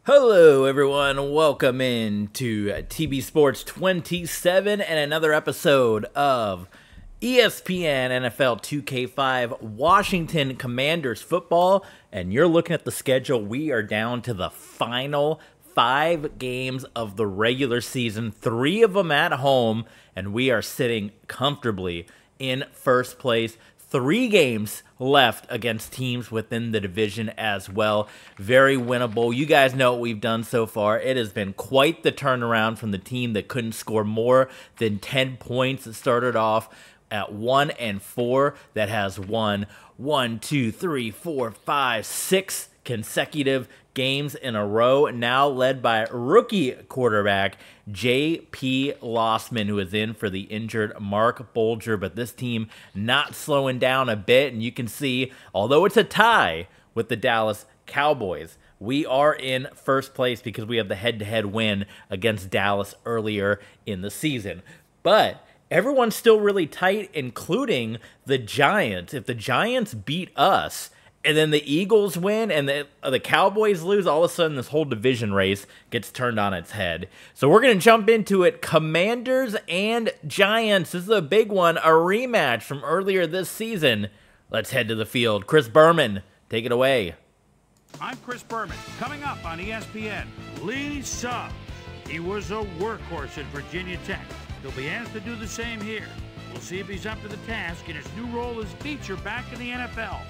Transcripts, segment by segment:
Hello everyone, welcome in to TB Sports 27 and another episode of ESPN NFL 2K5 Washington Commanders football. And you're looking at the schedule, we are down to the final 5 games of the regular season, 3 of them at home, and we are sitting comfortably in first place. 3 games left against teams within the division as well. Very winnable. You guys know what we've done so far. It has been quite the turnaround from the team that couldn't score more than 10 points. It started off at 1-4 that has won 6 consecutive games in a row, now led by rookie quarterback J.P. Losman, who is in for the injured Mark Bolger. But this team not slowing down a bit, and you can see, although it's a tie with the Dallas Cowboys, we are in first place because we have the head-to-head win against Dallas earlier in the season. But everyone's still really tight, including the Giants. If the Giants beat us, and then the Eagles win, and the Cowboys lose, all of a sudden this whole division race gets turned on its head. So we're going to jump into it. Commanders and Giants. This is a big one, a rematch from earlier this season. Let's head to the field. Chris Berman, take it away. I'm Chris Berman. Coming up on ESPN, Lee Suggs. He was a workhorse at Virginia Tech. He'll be asked to do the same here. We'll see if he's up to the task in his new role as feature back in the NFL.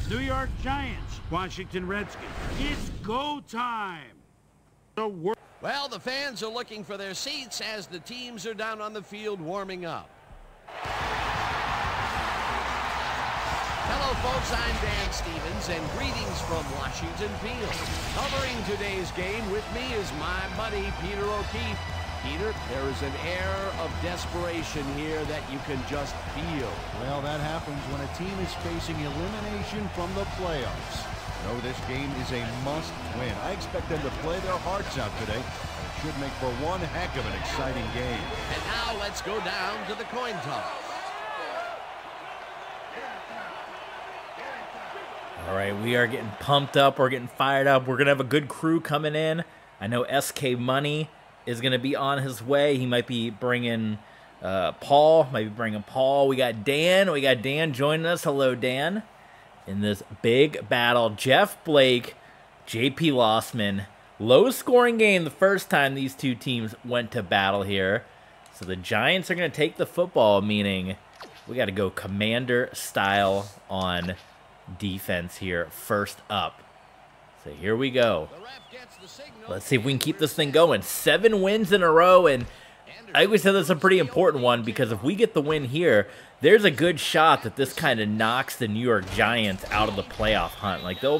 New York Giants, Washington Redskins. It's go time. Well, the fans are looking for their seats as the teams are down on the field warming up. Hello, folks. I'm Dan Stevens, and greetings from Washington Field. Covering today's game with me is my buddy, Peter O'Keefe. Peter, there is an air of desperation here that you can just feel. Well, that happens when a team is facing elimination from the playoffs. No, this game is a must-win. I expect them to play their hearts out today. It should make for one heck of an exciting game. And now let's go down to the coin toss. All right, we are getting pumped up. We're getting fired up. We're going to have a good crew coming in. I know SK Money is going to be on his way. He might be bringing Paul. We got Dan. We got Dan joining us. Hello, Dan. In this big battle, Jeff Blake, J.P. Losman. Low-scoring game the first time these two teams went to battle here. So the Giants are going to take the football, meaning we got to go Commander style on defense here first up. So here we go. Let's see if we can keep this thing going. 7 wins in a row, and I always said that's a pretty important one because if we get the win here, there's a good shot that this kind of knocks the New York Giants out of the playoff hunt. Like, they'll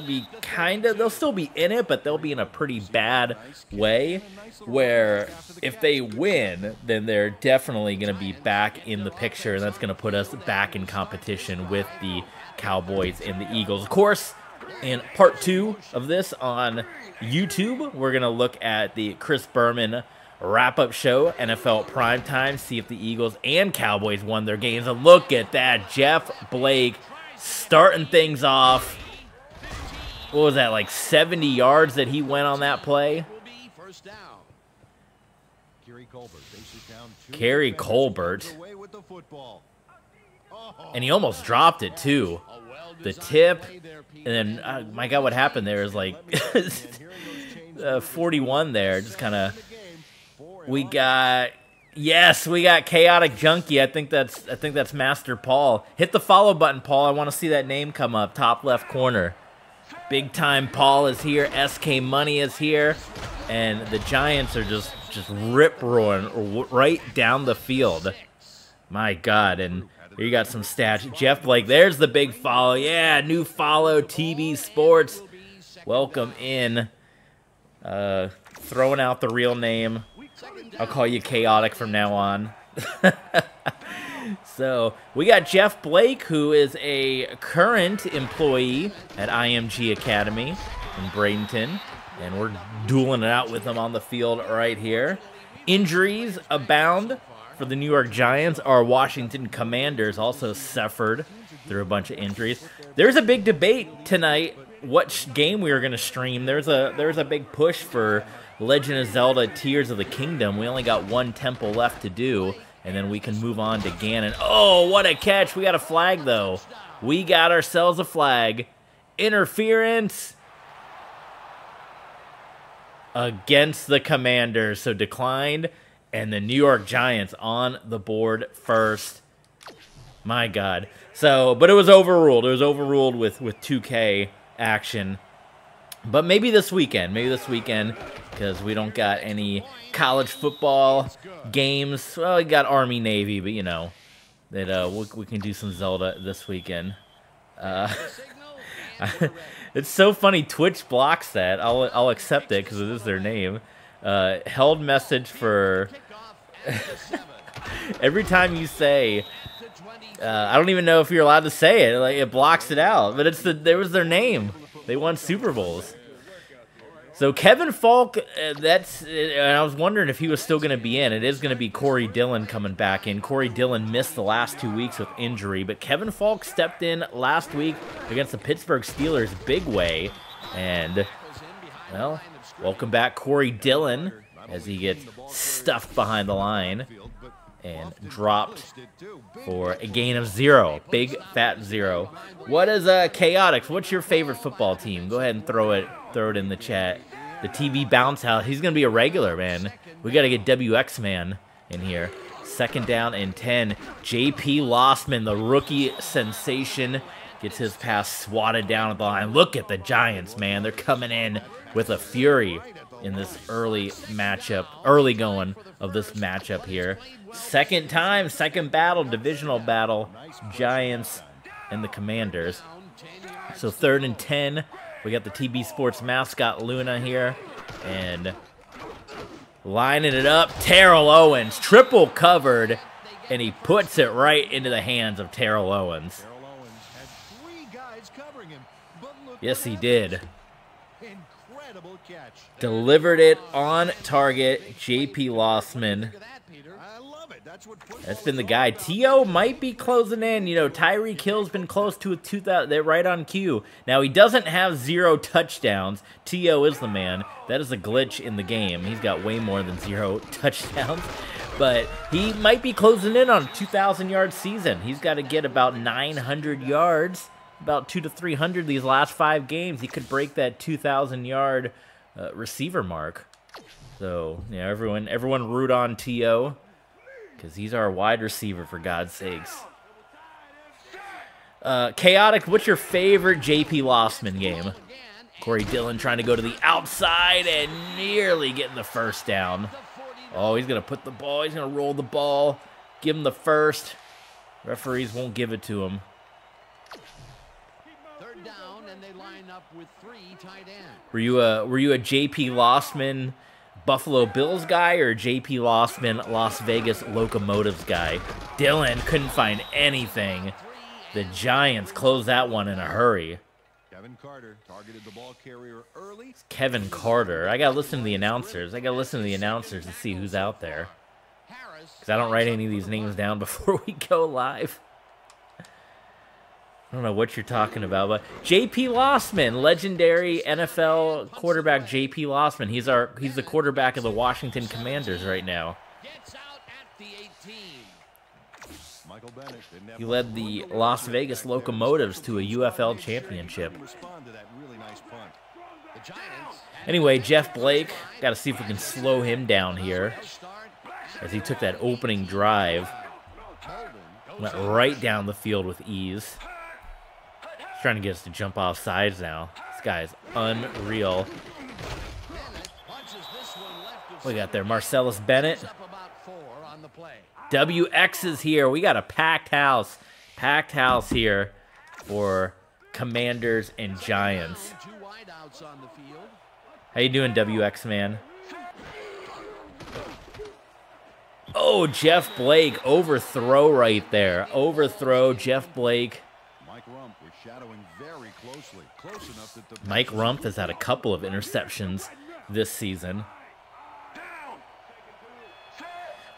still be in it, but they'll be in a pretty bad way where if they win, then they're definitely going to be back in the picture, and that's going to put us back in competition with the Cowboys and the Eagles. Of course, in part 2 of this on YouTube, we're going to look at the Chris Berman wrap-up show, NFL Primetime, see if the Eagles and Cowboys won their games. And look at that, Jeff Blake starting things off. What was that, like 70 yards that he went on that play? Kerry Colbert. And he almost dropped it, too. The tip, and then, my God, what happened there is like 41 there, just kind of, we got Chaotic Junkie. I think that's Master Paul. Hit the follow button, Paul. I want to see that name come up, top left corner. Big time Paul is here, SK Money is here, and the Giants are just rip-roaring right down the field. My God, and here you got some stats. Jeff Blake, there's the big follow. Yeah, new follow, TB Sports. Welcome in. Throwing out the real name. I'll call you Chaotic from now on. So, we got Jeff Blake, who is a current employee at IMG Academy in Bradenton. And we're dueling it out with him on the field right here. Injuries abound for the New York Giants. Our Washington Commanders also suffered through a bunch of injuries. There's a big debate tonight what game we were going to stream. There's a big push for Legend of Zelda Tears of the Kingdom. We only got one temple left to do, and then we can move on to Ganon. Oh, what a catch. We got a flag, though. We got ourselves a flag. Interference against the Commanders. So declined, and the New York Giants on the board first. My God. So, but it was overruled. It was overruled with 2K action. But maybe this weekend. Maybe this weekend, because we don't got any college football games. Well, we got Army, Navy, but you know, that we can do some Zelda this weekend. It's so funny. Twitch blocks that. I'll accept it because it is their name. Held message for every time you say. I don't even know if you're allowed to say it. Like, it blocks it out. But there was their name. They won Super Bowls. So Kevin Falk, and I was wondering if he was still going to be in. It is going to be Corey Dillon coming back in. Corey Dillon missed the last 2 weeks with injury, but Kevin Falk stepped in last week against the Pittsburgh Steelers big way. And, well, welcome back Corey Dillon as he gets stuffed behind the line and dropped for a gain of 0. Big fat 0. What is Chaotix? What's your favorite football team? Go ahead and throw it in the chat. The TV bounce house. He's gonna be a regular, man. We gotta get WX man in here. 2nd down and 10. JP Losman, the rookie sensation, gets his pass swatted down at the line. Look at the Giants, man. They're coming in with a fury in this early going of this matchup here. Second battle, divisional battle, Giants and the Commanders. So 3rd and 10. We got the TB Sports mascot Luna here, and lining it up. Terrell Owens, triple covered, and he puts it right into the hands of Terrell Owens. Yes, he did. Delivered it on target. JP Losman. That's been the guy. T.O. might be closing in. You know, Tyreek Hill's been close to a 2,000. They're right on cue. Now, he doesn't have 0 touchdowns. T.O. is the man. That is a glitch in the game. He's got way more than 0 touchdowns. But he might be closing in on a 2,000-yard season. He's got to get about 900 yards, about 200 to 300 these last 5 games. He could break that 2,000-yard receiver mark. So, yeah, everyone root on T.O. because he's our wide receiver, for God's sakes. Chaotic, what's your favorite JP Losman game? Corey Dillon trying to go to the outside and nearly getting the 1st down. Oh, he's going to put the ball. He's going to roll the ball. Give him the 1st. Referees won't give it to him. 3rd down, and they line up with 3 tight ends. Were you a JP Losman Buffalo Bills guy or JP Losman Las Vegas Locomotives guy? Dillon couldn't find anything. The Giants closed that one in a hurry. Kevin Carter targeted the ball carrier early. Kevin Carter. I gotta listen to the announcers. To see who's out there, because I don't write any of these names down before we go live. I don't know what you're talking about, but JP Losman, legendary NFL quarterback JP Losman. He's the quarterback of the Washington Commanders right now. He led the Las Vegas Locomotives to a UFL championship. Anyway, Jeff Blake, got to see if we can slow him down here as he took that opening drive. Went right down the field with ease. He's trying to get us to jump off sides now. This guy is unreal. We got there Marcellus Bennett. WX is here. We got a packed house. Packed house here for Commanders and Giants. How you doing, WX, man? Oh, Jeff Blake. Overthrow right there. Overthrow, Jeff Blake. Mike Rumpf has had a couple of interceptions this season.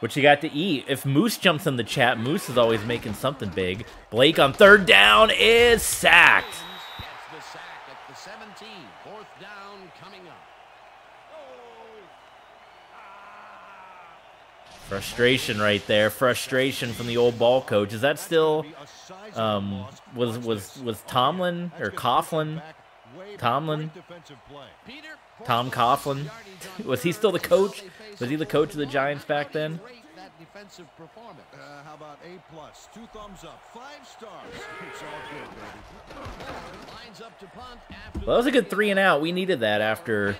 What you got to eat? If Moose jumps in the chat, Moose is always making something big. Blake on third down is sacked. Gets the sack at the 17. Fourth down coming up. Frustration right there. Frustration from the old ball coach. Is that still was Tomlin or Coughlin? Tomlin? Tom Coughlin? Was he still the coach? Was he the coach of the Giants back then? How about A+, 2 thumbs up, 5 stars. It's all good, baby. Lines up to punt after Well, that was a good 3 and out. We needed that after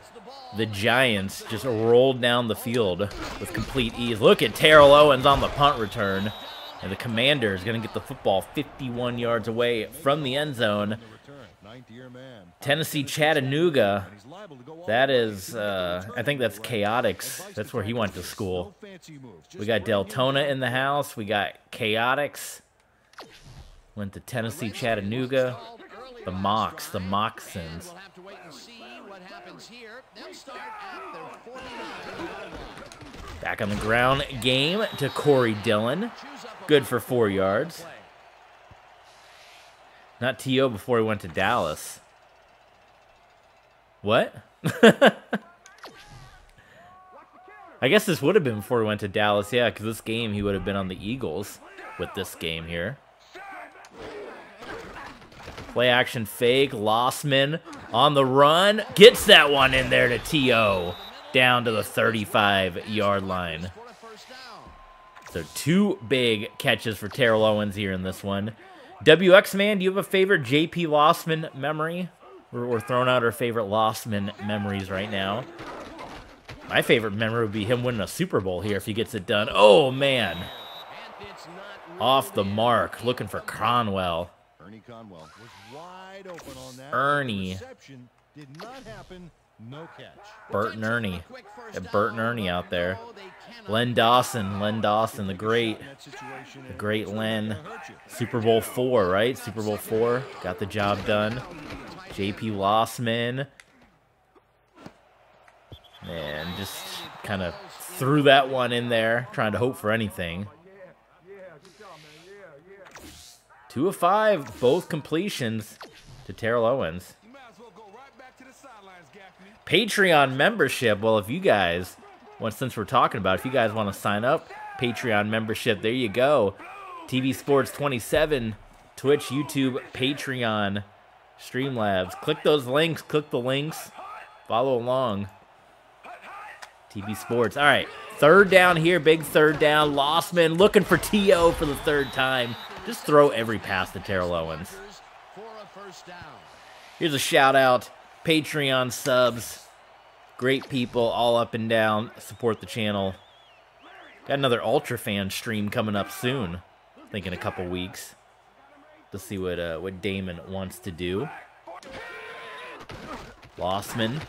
the Giants just rolled down the field with complete ease. Look at Terrell Owens on the punt return. And the Commanders going to get the football 51 yards away from the end zone. Tennessee Chattanooga. That is, I think that's Chaotix. That's where he went to school. We got Deltona in the house. We got Chaotix. Went to Tennessee Chattanooga. The Mocs, the Moxons. We'll have to wait and see what happens here. They'll start at their 49-yard line. Back on the ground game to Corey Dillon. Good for 4 yards. Not T.O. before he went to Dallas. What? I guess this would have been before he went to Dallas, yeah, because this game he would have been on the Eagles with this game here. Play action fake. Losman on the run. Gets that one in there to T.O. Down to the 35-yard line. So 2 big catches for Terrell Owens here in this one. WX Man, do you have a favorite JP Losman memory? We're throwing out our favorite Losman memories right now. My favorite memory would be him winning a Super Bowl here if he gets it done. Oh, man. Off the mark. Looking for Conwell. Ernie Conwell was wide open on that. Ernie. Reception did not happen. No catch. Bert and Ernie. Got Bert and Ernie out there. Len Dawson, the great Len. Super Bowl 4, right? Super Bowl 4, got the job done. JP Losman. And just kind of threw that one in there, trying to hope for anything. 2 of 5, both completions to Terrell Owens. Patreon membership. Well, if you guys, since we're talking about it, if you guys want to sign up, Patreon membership, there you go. TV Sports 27, Twitch, YouTube, Patreon, Streamlabs. Click those links. Click the links. Follow along. TV Sports. All right, third down here, big third down. Losman looking for T.O. for the 3rd time. Just throw every pass to Terrell Owens. Here's a shout out. Patreon subs, great people all up and down, support the channel. Got another Ultra Fan stream coming up soon, I think in a couple weeks. Let's see what Damon wants to do. Losman.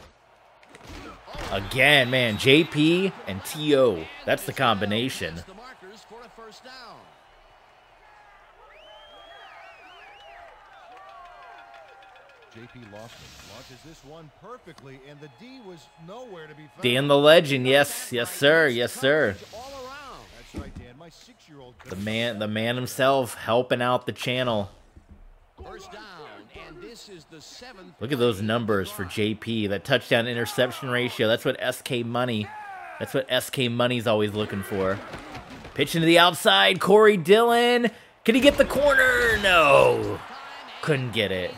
Again, man, JP and T.O. That's the combination. JP Losman launches this one perfectly, and the D was nowhere to be found. Dan the Legend, yes, yes sir, yes sir. That's right, Dan. My 6-year-old. The man himself helping out the channel. First down, and this is the 7th. Look at those numbers for JP. That touchdown interception ratio. That's what SK Money's always looking for. Pitch into the outside. Corey Dillon. Can he get the corner? No. Couldn't get it.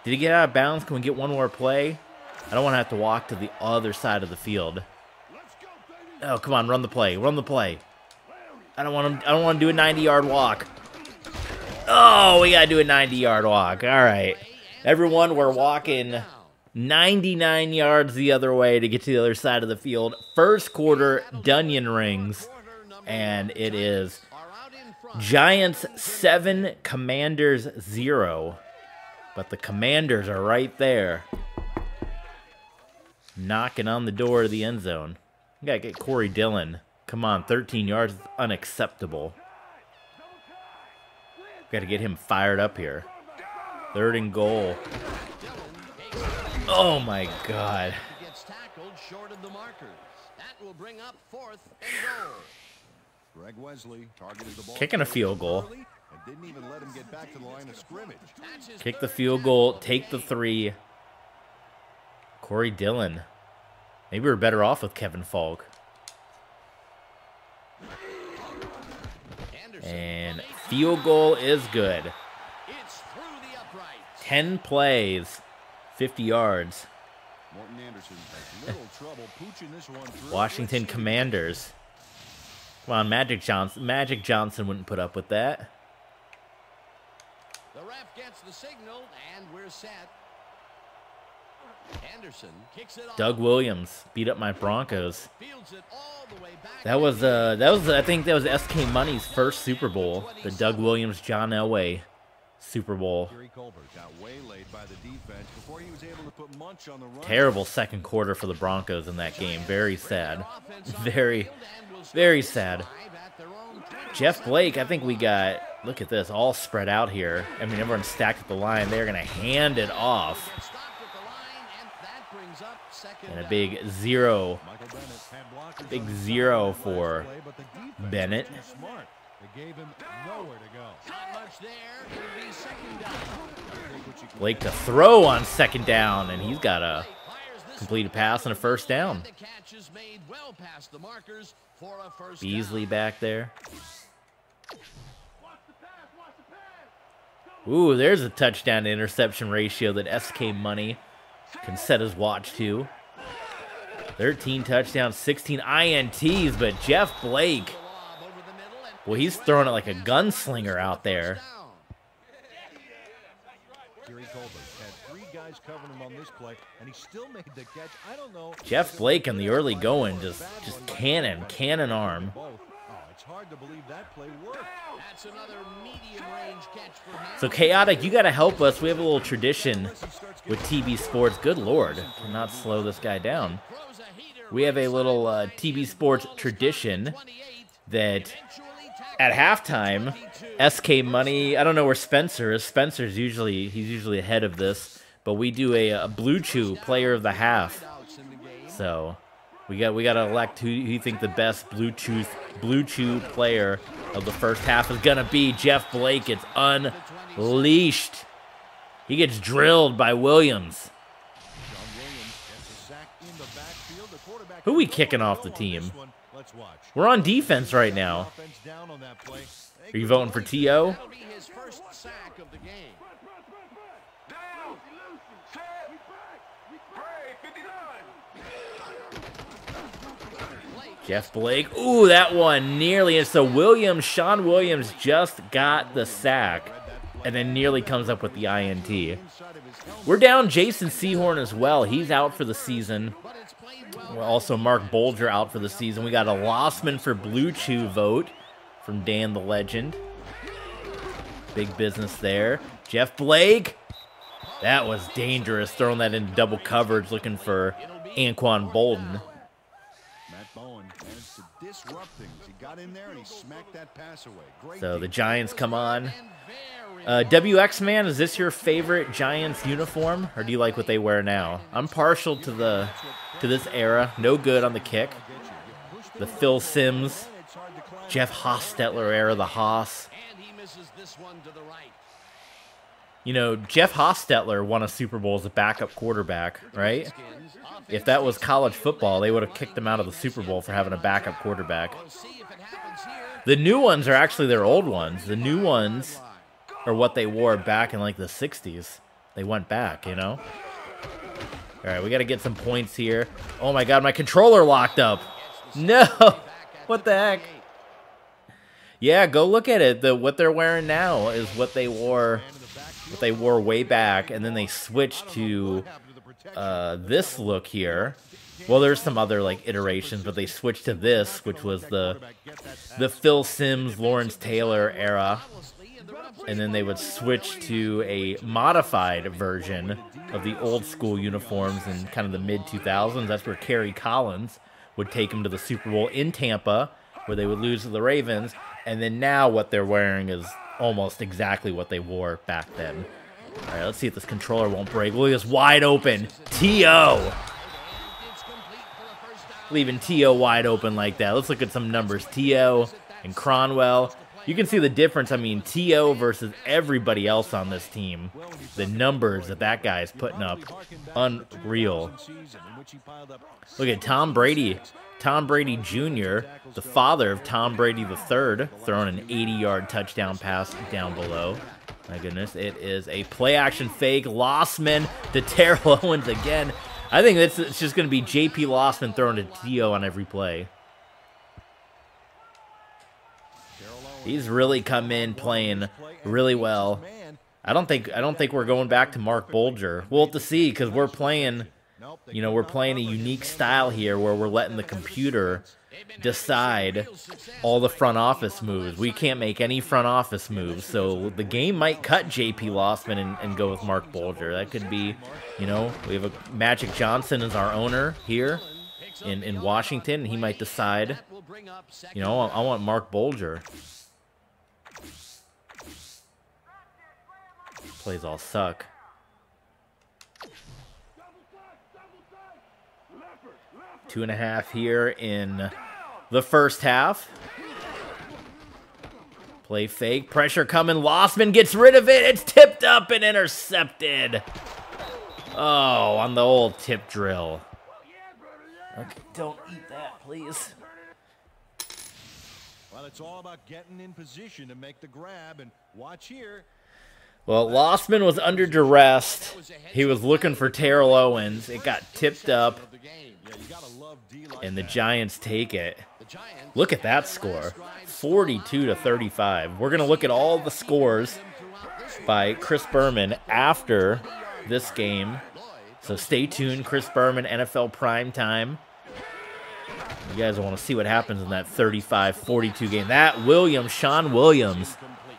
Did he get out of bounds? Can we get one more play? I don't want to have to walk to the other side of the field. Oh, come on, run the play. Run the play. I don't want to do a 90-yard walk. Oh, we got to do a 90-yard walk. All right. Everyone, we're walking 99 yards the other way to get to the other side of the field. First quarter, Dunyan rings. And it is Giants 7, Commanders 0. But the Commanders are right there, knocking on the door of the end zone. We got to get Corey Dillon. Come on, 13 yards is unacceptable. Got to get him fired up here. 3rd and goal. Oh, my God. will bring up 4th and goal. Greg Wesley targeted the ball. Kicking a field goal. And didn't even let him get back to the line of scrimmage. Kick the field goal, take the 3. Corey Dillon. Maybe we're better off with Kevin Falk. And field goal is good. 10 plays, 50 yards. Washington Commanders. Come on, Magic Johnson. Magic Johnson wouldn't put up with that. The ref gets the signal, and we're set. Anderson kicks it off. Doug Williams beat up my Broncos. Fields it all the way back. That was I think that was SK Money's first Super Bowl. The Doug Williams John Elway Super Bowl. Terrible second quarter for the Broncos in that game. Very sad. Very, very sad. Jeff Blake, I think we got, look at this, all spread out here. I mean, everyone's stacked at the line. They're going to hand it off. And a big 0. Big 0 for Bennett. Blake to throw on 2nd down, and he's got a completed pass and a 1st down. Beasley back there. Ooh, there's a touchdown to interception ratio that SK Money can set his watch to. 13 touchdowns, 16 INTs, but Jeff Blake, well, he's throwing it like a gunslinger out there. Jeff Blake in the early going, just cannon arm. It's hard to believe that play worked. That's another medium range catch for him. So Chaotic, you got to help us. We have a little tradition with TB Sports. Good Lord, cannot slow this guy down. We have a little TB Sports tradition that at halftime, SK Money, I don't know where Spencer is. Spencer's usually ahead of this, but we do a Blue Chew player of the half. So we got to elect who you think the best Blue Chew player of the first half is gonna be. Jeff Blake gets unleashed. He gets drilled by Williams. Who we kicking off the team? We're on defense right now. Are you voting for T.O.? Jeff Blake. Ooh, that one nearly. And so Sean Williams just got the sack and then nearly comes up with the INT. We're down Jason Sehorn as well. He's out for the season. Also, Mark Bolger out for the season. We got a Losman for Blue Chew vote from Dan the Legend. Big business there. Jeff Blake. That was dangerous. Throwing that into double coverage, looking for Anquan Bolden. So the Giants come on. WX Man, is this your favorite Giants uniform, or do you like what they wear now? I'm partial to this era. No good on the kick. The Phil Simms, Jeff Hostetler era, the Haas. You know, Jeff Hostetler won a Super Bowl as a backup quarterback, right? If that was college football, they would have kicked him out of the Super Bowl for having a backup quarterback. The new ones are actually their old ones. The new ones are what they wore back in like the 60s. They went back, you know? All right, we got to get some points here. Oh my God, my controller locked up. No, what the heck? Yeah, go look at it. What they're wearing now is what they wore way back, and then they switched to this look here. Well, there's some other like iterations, but they switched to this, which was the Phil Simms, Lawrence Taylor era. And then they would switch to a modified version of the old school uniforms in kind of the mid-2000s. That's where Kerry Collins would take them to the Super Bowl in Tampa, where they would lose to the Ravens. And then now what they're wearing is almost exactly what they wore back then. All right, let's see if this controller won't break. Look at this wide open. T.O. leaving T.O. wide open like that. Let's look at some numbers. T.O. and Cronwell. You can see the difference. I mean, T.O. versus everybody else on this team. The numbers that guy is putting up, unreal. Look at Tom Brady. Tom Brady Jr., the father of Tom Brady III, throwing an 80-yard touchdown pass down below. My goodness, it is a play-action fake. Losman to Terrell Owens again. I think it's just going to be J.P. Losman throwing to T.O. on every play. He's really come in playing really well. I don't think we're going back to Mark Bulger. We'll have to see, because we're playing, you know, we're playing a unique style here where we're letting the computer decide all the front office moves. We can't make any front office moves, so the game might cut J.P. Losman and go with Mark Bulger. That could be, you know, we have a Magic Johnson as our owner here in Washington, and he might decide, you know, I want Mark Bulger. Plays all suck. 2.5 here in the first half. Play fake. Pressure coming. Losman gets rid of it. It's tipped up and intercepted. Oh, on the old tip drill. Okay, don't eat that, please. Well, it's all about getting in position to make the grab, and watch here. Well, Losman was under duress. He was looking for Terrell Owens. It got tipped up, and the Giants take it. Look at that score, 42-35. We're going to look at all the scores by Chris Berman after this game. So stay tuned, Chris Berman, NFL Primetime. You guys want to see what happens in that 35-42 game. That Williams, Sean Williams,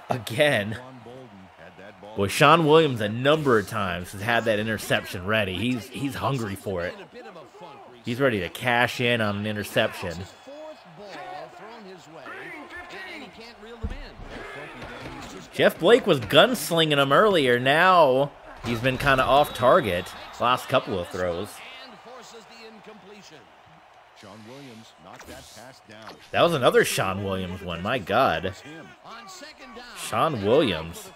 again. Boy, Sean Williams a number of times has had that interception ready. He's hungry for it. He's ready to cash in on an interception. Jeff Blake was gunslinging him earlier. Now he's been kind of off target last couple of throws. That was another Sean Williams one. My God. Sean Williams.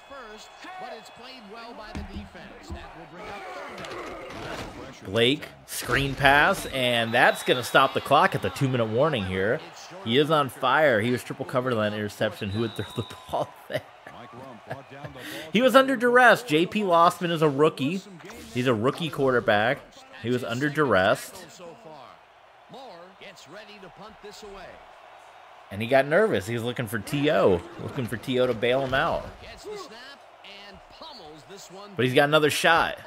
Blake, screen pass, and that's going to stop the clock at the 2-minute warning here. He is on fire. He was triple covered on that interception. Who would throw the ball there? He was under duress. J.P. Losman is a rookie. He's a rookie quarterback. He was under duress. And he got nervous. He was looking for T.O. Looking for T.O. to bail him out. But he's got another shot.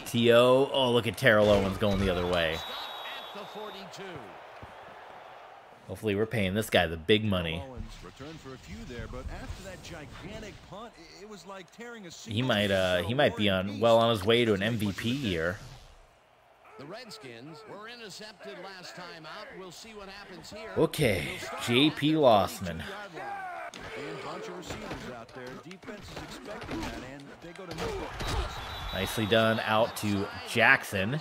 T.O. Oh, look at Terrell Owens going the other way. Hopefully we're paying this guy the big money. He might be on his way to an MVP year. The Redskins were intercepted last time out. We'll see what happens here. Okay, J.P. Losman. Nicely done out to Jackson.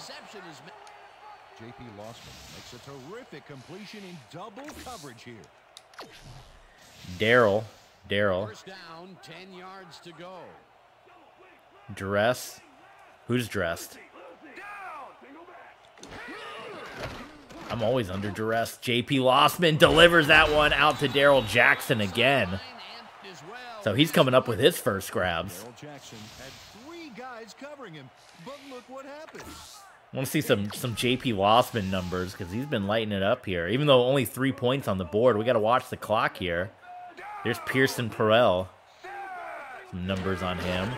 J.P. Losman makes a terrific completion in double coverage here. Darryl. First down, 10 yards to go. Dress. Who's dressed? I'm always under duress. J.P. Losman delivers that one out to Darryl Jackson again. So he's coming up with his first grabs. Darryl Jackson had 3 guys covering him, but look what happened. I want to see some J.P. Losman numbers because he's been lighting it up here. Even though only 3 points on the board, we got to watch the clock here. There's Pearson Perrell. Some numbers on him.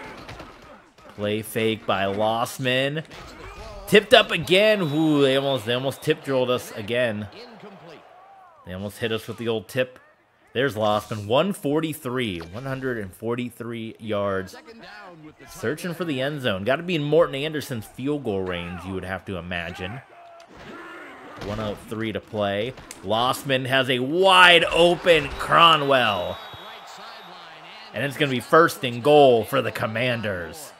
Play fake by Losman. Tipped up again. Ooh, they almost tip drilled us again. They almost hit us with the old tip. There's Losman. 143 yards. Searching for the end zone. Got to be in Morton Anderson's field goal range, you would have to imagine. 103 to play. Losman has a wide open Cronwell. And it's going to be first and goal for the Commanders.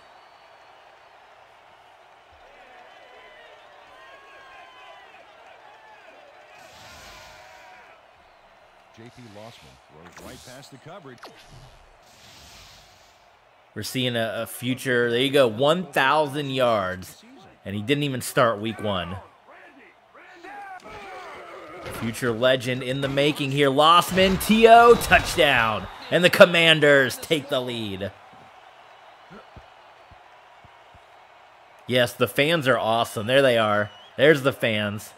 J.P. Losman throws right past the coverage. We're seeing a future, there you go, 1,000 yards. And he didn't even start week 1. Future legend in the making here. Losman, T.O., touchdown. And the Commanders take the lead. Yes, the fans are awesome. There they are. There's the fans.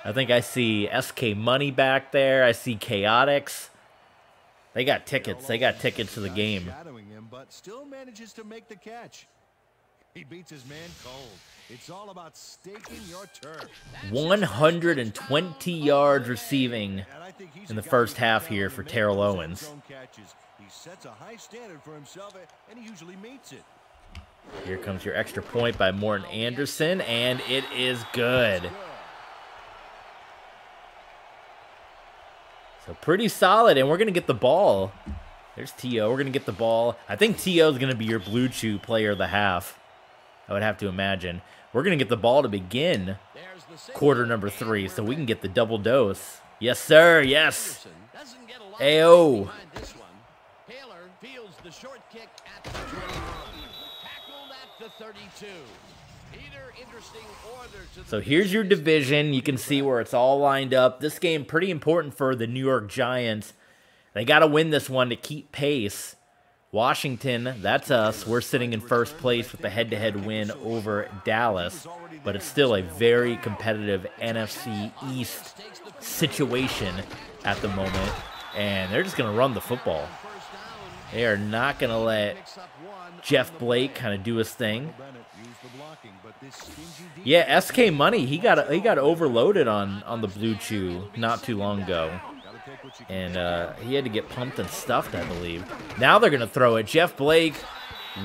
I think I see SK Money back there. I see Chaotix. They got tickets. They got tickets to the game. Shadowing him, but still manages to make the catch. He beats his man cold. It's all about staking your turf. 120 yards receiving in the first half here for Terrell Owens. He sets a high standard for himself, and he usually meets it. Here comes your extra point by Morton Anderson, and it is good. So pretty solid, and we're going to get the ball. There's T.O. We're going to get the ball. I think T.O. is going to be your Blue Chew player of the half. I would have to imagine. We're going to get the ball to begin quarter number 3, so we can get the double dose. Yes, sir. Yes. Ayo. Taylor fields the short kick at the 21. Tackled at the 32. Peter, interesting order to So here's your division. You can see where it's all lined up. This game pretty important for the New York Giants. They got to win this one to keep pace. Washington, that's us. We're sitting in first place with the head-to-head win over Dallas, but it's still a very competitive NFC East situation at the moment, and they're just going to run the football. They are not going to let Jeff Blake kind of do his thing. Yeah, SK Money, he got overloaded on the Blue Chew not too long ago. And he had to get pumped and stuffed, I believe. Now they're going to throw it. Jeff Blake,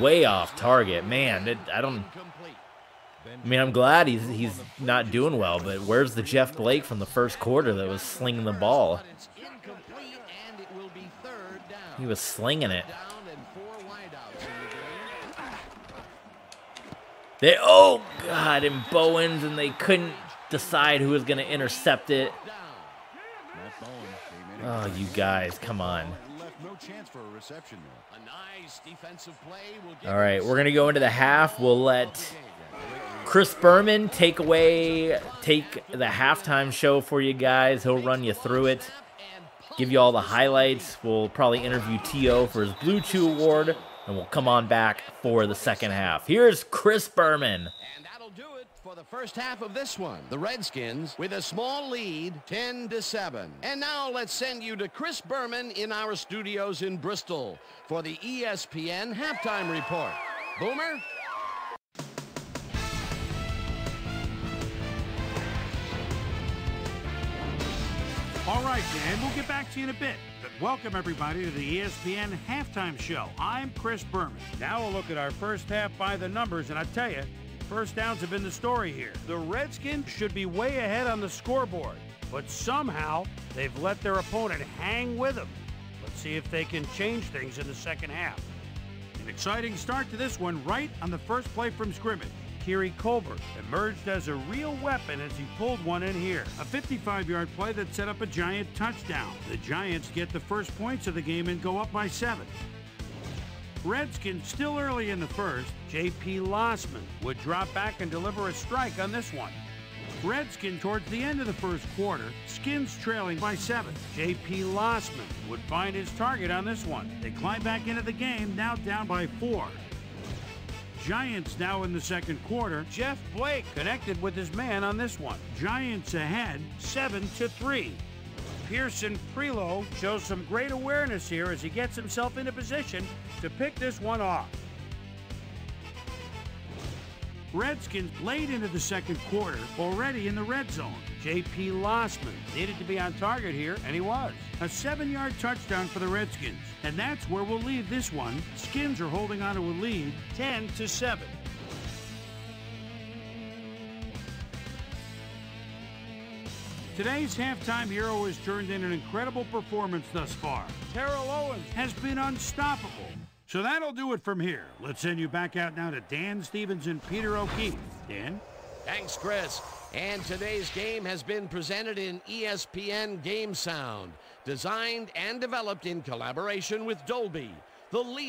way off target. Man, I'm glad he's not doing well, but where's the Jeff Blake from the first quarter that was slinging the ball? He was slinging it. Oh, God, and Bowens, and they couldn't decide who was going to intercept it. Oh, you guys, come on. All right, we're going to go into the half. We'll let Chris Berman take the halftime show for you guys. He'll run you through it, give you all the highlights. We'll probably interview T.O. for his Blue Chew Award, and we'll come on back for the second half. Here's Chris Berman. For the first half of this one, the Redskins with a small lead, 10-7. And now let's send you to Chris Berman in our studios in Bristol for the ESPN halftime report. Boomer? All right, Dan, we'll get back to you in a bit. But welcome, everybody, to the ESPN halftime show. I'm Chris Berman. Now we'll look at our first half by the numbers, and I tell you, first downs have been the story here. The Redskins should be way ahead on the scoreboard, but somehow they've let their opponent hang with them. Let's see if they can change things in the second half. An exciting start to this one right on the first play from scrimmage. Kiri Colbert emerged as a real weapon as he pulled one in here. A 55-yard play that set up a Giant touchdown. The Giants get the first points of the game and go up by 7. Redskins still early in the first. J.P. Losman would drop back and deliver a strike on this one. Redskins towards the end of the first quarter. Skins trailing by 7. J.P. Losman would find his target on this one. They climb back into the game, now down by 4. Giants now in the second quarter. Jeff Blake connected with his man on this one. Giants ahead, 7-3. Pearson Prelo shows some great awareness here as he gets himself into position to pick this one off. Redskins late into the second quarter, already in the red zone. J.P. Losman needed to be on target here, and he was. A 7-yard touchdown for the Redskins, and that's where we'll leave this one. Skins are holding on to a lead, 10-7. Today's halftime hero has turned in an incredible performance thus far. Terrell Owens has been unstoppable. So that'll do it from here. Let's send you back out now to Dan Stevens and Peter O'Keefe. Dan? Thanks, Chris. And today's game has been presented in ESPN Game Sound, designed and developed in collaboration with Dolby, the leader